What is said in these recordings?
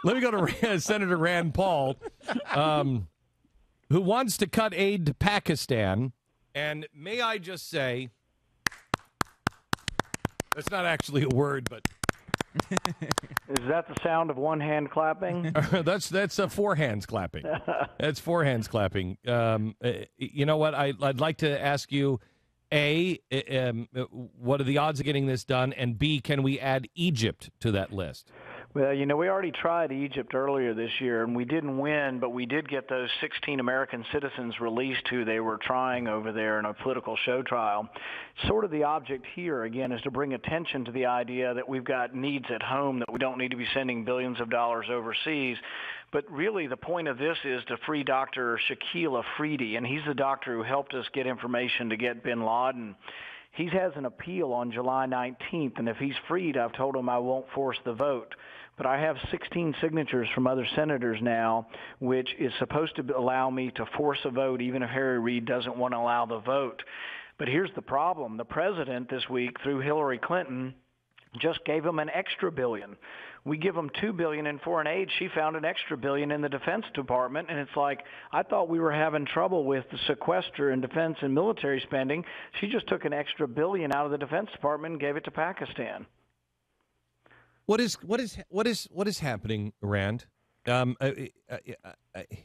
Let me go to Senator Rand Paul, who wants to cut aid to Pakistan. And may I just say, that's not actually a word, but... Is that the sound of one hand clapping? That's four hands clapping. That's four hands clapping. You know what? I'd like to ask you, A, what are the odds of getting this done? And B, can we add Egypt to that list? Well, you know, we already tried Egypt earlier this year, and we didn't win, but we did get those 16 American citizens released who they were trying over there in a political show trial. Sort of the object here, again, is to bring attention to the idea that we've got needs at home, that we don't need to be sending billions of dollars overseas. But really the point of this is to free Dr. Shaquille Afridi, and he's the doctor who helped us get information to get bin Laden. He has an appeal on July 19th, and if he's freed, I've told him I won't force the vote. But I have 16 signatures from other senators now, which is supposed to allow me to force a vote even if Harry Reid doesn't want to allow the vote. But here's the problem. The president this week, through Hillary Clinton, just gave him an extra $1 billion. We give them $2 billion in foreign aid. She found an extra $1 billion in the Defense Department, and it's like, I thought we were having trouble with the sequester and defense and military spending. She just took an extra $1 billion out of the Defense Department and gave it to Pakistan. What is happening, Rand?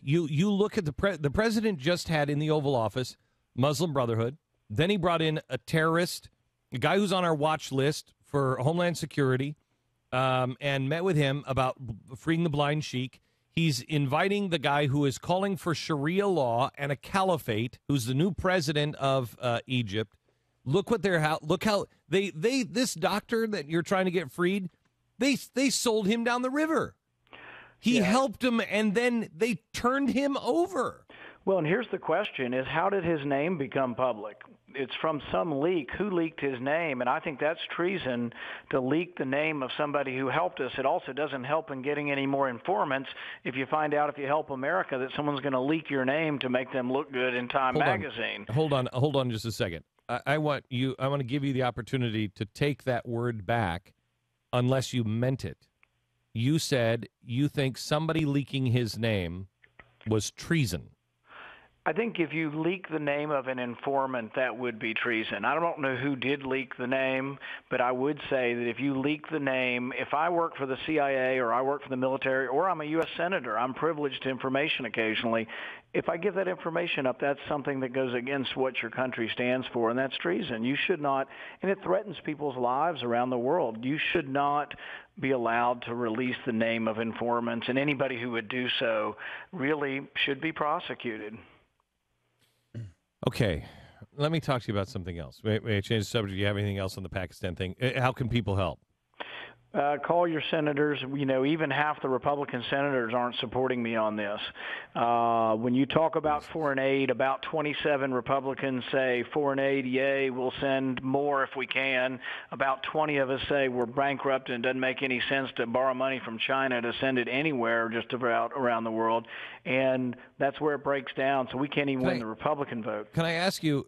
You look at the president just had in the Oval Office Muslim Brotherhood. Then he brought in a terrorist, a guy who's on our watch list for Homeland Security, and met with him about freeing the blind sheik. He's inviting the guy who is calling for Sharia law and a caliphate, who's the new president of Egypt. Look how this doctor that you're trying to get freed. They sold him down the river. He helped him, and then they turned him over. Well, and here's the question, is how did his name become public? It's from some leak. Who leaked his name? And I think that's treason to leak the name of somebody who helped us. It also doesn't help in getting any more informants if you find out, if you help America, that someone's going to leak your name to make them look good in Time magazine. Hold on just a second. I want to give you the opportunity to take that word back. Unless you meant it. You said you think somebody leaking his name was treason. I think if you leak the name of an informant, that would be treason. I don't know who did leak the name, but I would say that if you leak the name, if I work for the CIA or I work for the military or I'm a U.S. Senator, I'm privileged to information occasionally. If I give that information up, that's something that goes against what your country stands for, and that's treason. You should not, and it threatens people's lives around the world. You should not be allowed to release the name of informants, and anybody who would do so really should be prosecuted. Okay, let me talk to you about something else. May I change the subject? Do you have anything else on the Pakistan thing? How can people help? Call your senators. You know, even half the Republican senators aren't supporting me on this. When you talk about foreign aid, about 27 Republicans say foreign aid, yay, we'll send more if we can. About 20 of us say we're bankrupt and it doesn't make any sense to borrow money from China to send it anywhere just about around the world. And that's where it breaks down. So we can't even win the Republican vote. Can I ask you,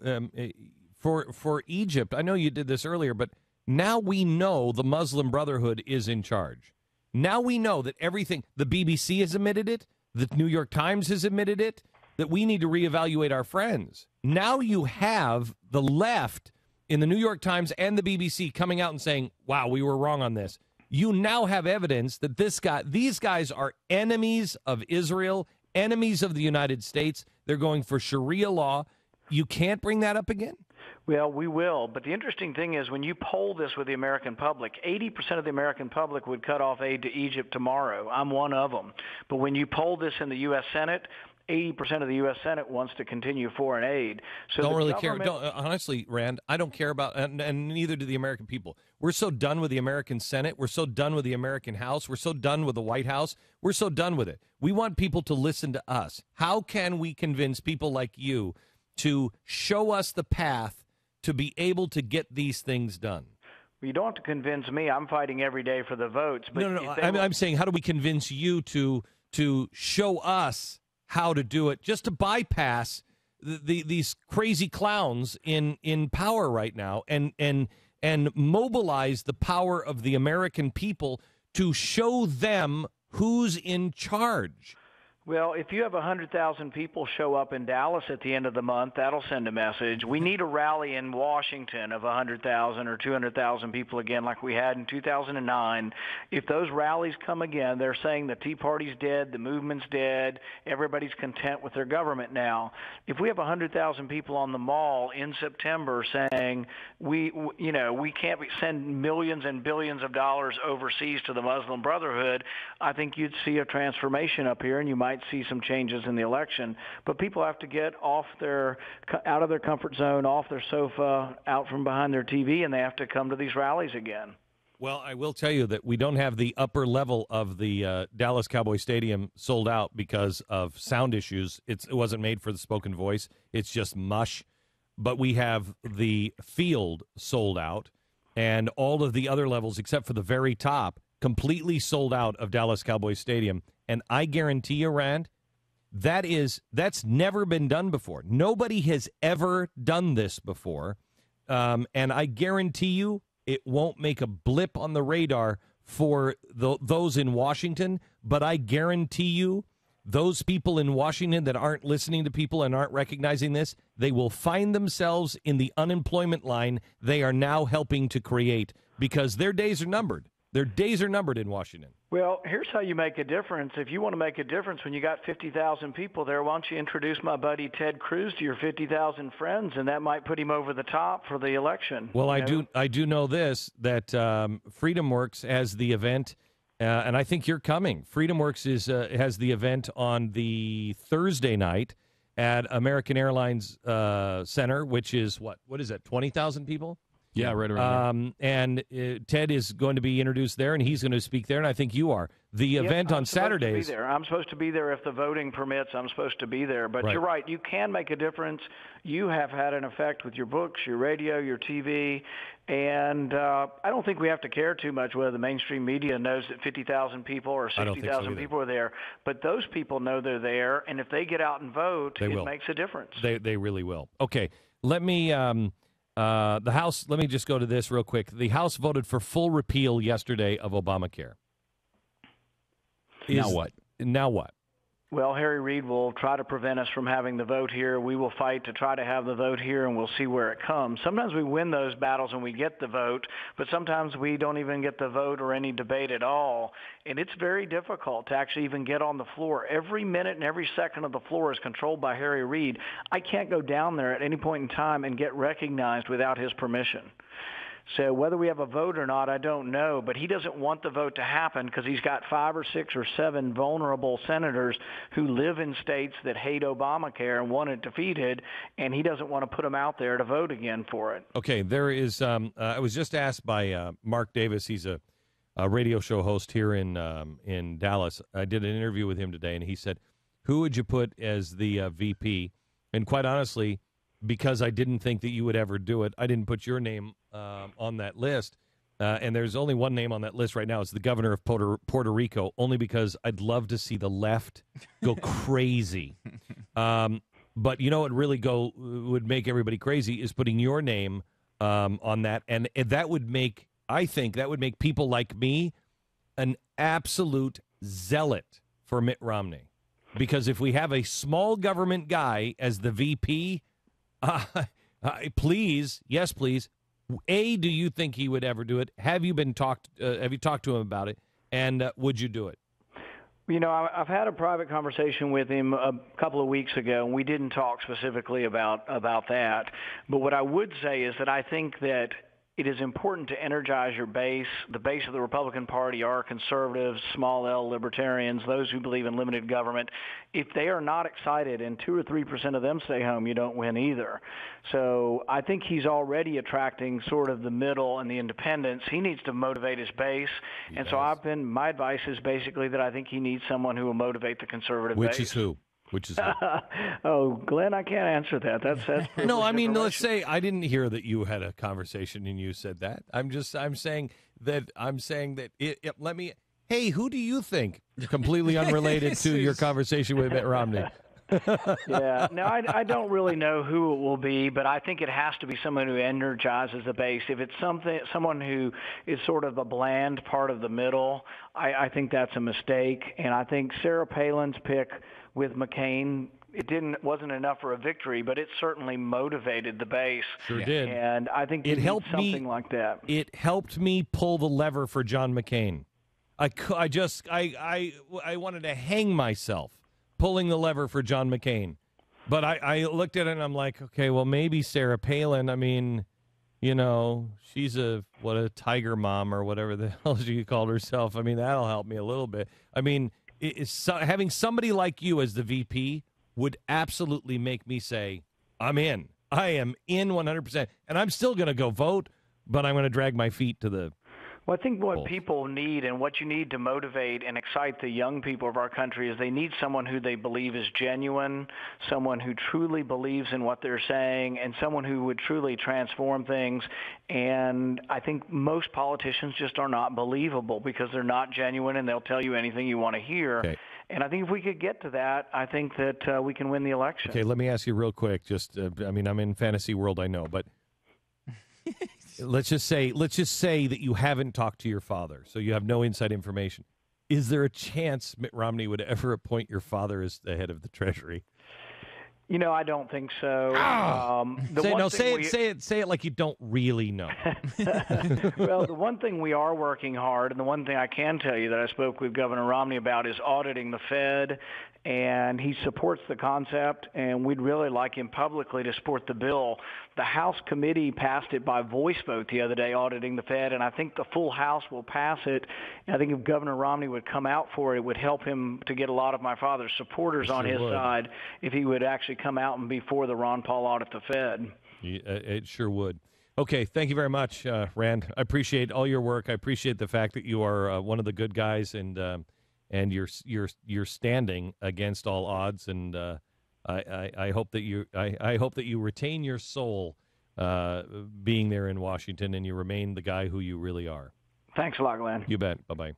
for Egypt, I know you did this earlier, but now we know the Muslim Brotherhood is in charge. Now we know that everything, the BBC has admitted it, the New York Times has admitted it, that we need to reevaluate our friends. Now you have the left in the New York Times and the BBC coming out and saying, wow, we were wrong on this. You now have evidence that these guys are enemies of Israel, enemies of the United States. They're going for Sharia law. You can't bring that up again? Well, we will. But the interesting thing is when you poll this with the American public, 80% of the American public would cut off aid to Egypt tomorrow. I'm one of them. But when you poll this in the U.S. Senate, 80% of the U.S. Senate wants to continue foreign aid. So don't really care. Honestly, Rand, I don't care about, and neither do the American people. We're so done with the American Senate. We're so done with the American House. We're so done with the White House. We're so done with it. We want people to listen to us. How can we convince people like you to show us the path to be able to get these things done? Well, you don't have to convince me. I'm fighting every day for the votes. But no. I'm saying, how do we convince you to show us how to do it, just to bypass these crazy clowns in power right now, and mobilize the power of the American people to show them Who's in charge? Well, if you have 100,000 people show up in Dallas at the end of the month, that'll send a message. We need a rally in Washington of 100,000 or 200,000 people again like we had in 2009. If those rallies come again, they're saying the Tea Party's dead, the movement's dead, everybody's content with their government now. If we have 100,000 people on the mall in September saying we can't send millions and billions of dollars overseas to the Muslim Brotherhood, I think you'd see a transformation up here, and you might see some changes in the election. But people have to get out of their comfort zone, off their sofa, out from behind their TV, and they have to come to these rallies again. Well, I will tell you that we don't have the upper level of the Dallas Cowboy Stadium sold out because of sound issues. It wasn't made for the spoken voice. It's just mush. But we have the field sold out, and all of the other levels, except for the very top, completely sold out of Dallas Cowboy Stadium. And I guarantee you, Rand, that's never been done before. Nobody has ever done this before. And I guarantee you it won't make a blip on the radar for those in Washington. But I guarantee you those people in Washington that aren't listening to people and aren't recognizing this, they will find themselves in the unemployment line they are now helping to create because their days are numbered. Their days are numbered in Washington. Well, here's how you make a difference. If you want to make a difference when you got 50,000 people there, why don't you introduce my buddy Ted Cruz to your 50,000 friends, and that might put him over the top for the election. Well, I do know this, that FreedomWorks has the event, and I think you're coming. FreedomWorks has the event on the Thursday night at American Airlines Center, which is, what is that, 20,000 people? Yeah, right around there. And Ted is going to be introduced there, and he's going to speak there, and I think you are. The event on Saturdays. I'm supposed to be there if the voting permits. I'm supposed to be there. But Right. You're right. You can make a difference. You have had an effect with your books, your radio, your TV. And I don't think we have to care too much whether the mainstream media knows that 50,000 people or 60,000 people are there. But those people know they're there, and if they get out and vote, it makes a difference. They really will. Okay, let me... the House, let me just go to this real quick. The House voted for full repeal yesterday of Obamacare. Now what? Now what? Well, Harry Reid will try to prevent us from having the vote here. We will fight to try to have the vote here, and we'll see where it comes. Sometimes we win those battles and we get the vote, but sometimes we don't even get the vote or any debate at all. And it's very difficult to actually even get on the floor. Every minute and every second of the floor is controlled by Harry Reid. I can't go down there at any point in time and get recognized without his permission. So whether we have a vote or not, I don't know. But he doesn't want the vote to happen because he's got 5 or 6 or 7 vulnerable senators who live in states that hate Obamacare and want it defeated, and he doesn't want to put them out there to vote again for it. Okay, there is. I was just asked by Mark Davis. He's a radio show host here in Dallas. I did an interview with him today, and he said, "Who would you put as the VP?" And quite honestly, because I didn't think that you would ever do it, I didn't put your name on that list. And there's only one name on that list right now. It's the governor of Puerto Rico, only because I'd love to see the left go crazy. But you know what really would make everybody crazy is putting your name on that. And that would make, I think, that would make people like me an absolute zealot for Mitt Romney. Because if we have a small government guy as the VP, please, yes, please. A, do you think he would ever do it? Have you talked to him about it? And would you do it? You know, I've had a private conversation with him a couple of weeks ago, and we didn't talk specifically about that. But what I would say is that I think that it is important to energize your base. The base of the Republican Party are conservatives, small L libertarians, those who believe in limited government. If they are not excited and 2 or 3% of them stay home, you don't win either. So I think he's already attracting sort of the middle and the independents. He needs to motivate his base. And so my advice is basically that I think he needs someone who will motivate the conservative base. Which is who? Oh, Glenn, I can't answer that. That's no. I mean, let's say I didn't hear that you had a conversation and you said that. I'm saying that. Let me. Hey, who do you think? Completely unrelated to your conversation with Mitt Romney. Yeah, no, I don't really know who it will be, but I think it has to be someone who energizes the base. If it's someone who is sort of a bland part of the middle, I think that's a mistake. And I think Sarah Palin's pick with McCain, wasn't enough for a victory, but it certainly motivated the base. Sure did. And I think it helped something like that. It helped me pull the lever for John McCain. I wanted to hang myself pulling the lever for John McCain. But I looked at it and I'm like, okay, well, maybe Sarah Palin, I mean, you know, she's a tiger mom or whatever the hell she called herself. I mean, that'll help me a little bit. I mean, having somebody like you as the VP would absolutely make me say, I'm in. I am in 100%. And I'm still going to go vote, but I'm going to drag my feet to the Well, I think what people need and what you need to motivate and excite the young people of our country is they need someone who they believe is genuine, someone who truly believes in what they're saying, and someone who would truly transform things. And I think most politicians just are not believable because they're not genuine and they'll tell you anything you want to hear. Okay. And I think if we could get to that, I think that we can win the election. Okay, let me ask you real quick. Just, I mean, I'm in fantasy world, I know, but let's just say that you haven't talked to your father, so you have no inside information. Is there a chance Mitt Romney would ever appoint your father as the head of the Treasury? You know, I don't think so. Say it like you don't really know. Well, the one thing we are working hard, and the one thing I can tell you that I spoke with Governor Romney about is auditing the Fed, and he supports the concept, and we'd really like him publicly to support the bill. The House committee passed it by voice vote the other day, auditing the Fed, and I think the full House will pass it. And I think if Governor Romney would come out for it, it would help him to get a lot of my father's supporters on his side if he would actually come out and be for the Ron Paul audit the Fed. It sure would. Okay, thank you very much, Rand. I appreciate all your work. I appreciate the fact that you are one of the good guys, and you're standing against all odds. And I hope that you retain your soul being there in Washington, and you remain the guy who you really are. Thanks a lot, Glenn. You bet. Bye-bye.